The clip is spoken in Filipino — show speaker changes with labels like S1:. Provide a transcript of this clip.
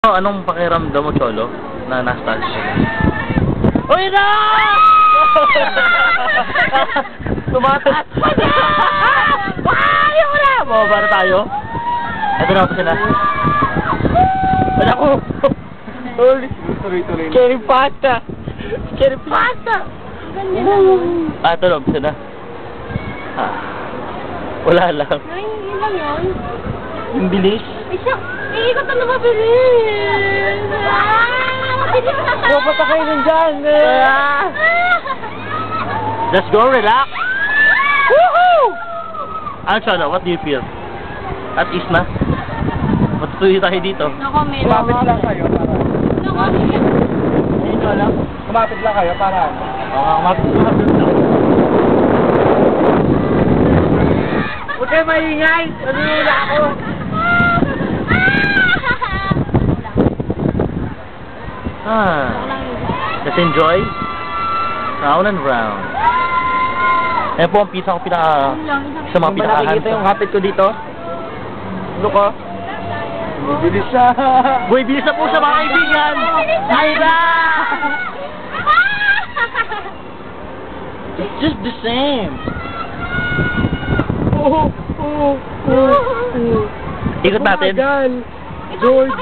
S1: Anong pakiramdam mo, Cholo, na nostalgia ka? Uy na! Tumataas pa na! Ayaw ko na! Bumaba na tayo. Ito na ako sila. Wala ko! Holy! Tuloy-tuloy. Cherry pasta! Cherry pasta! Ito na ako sila. Wala lang.
S2: Ay, yun lang yun.
S1: Yung bilis.
S2: Iikot na mabilis. Mabilis na tayo.
S1: Dapat na kayo nandyan. Let's go, relax. Woohoo! Ano, Cholo, what do you feel? At ease na? Matutuloy tayo dito.
S2: No comment.
S3: Kumapit lang kayo para...
S2: No comment.
S1: Dito lang.
S3: Kumapit lang kayo para...
S1: Oo, kumapit lang.
S3: Huwag kayo maingay! Nanunula ako!
S1: Let's enjoy. Round and round. Ayan po ang pizza ko sa mga pinakahan.
S3: Nakikita yung kapit ko dito? Look ko. Bilis siya!
S1: Boy, bilis na po siya mga kaibigan! Ayla! It's just the same. Ikot natin.
S3: Oh my God! George!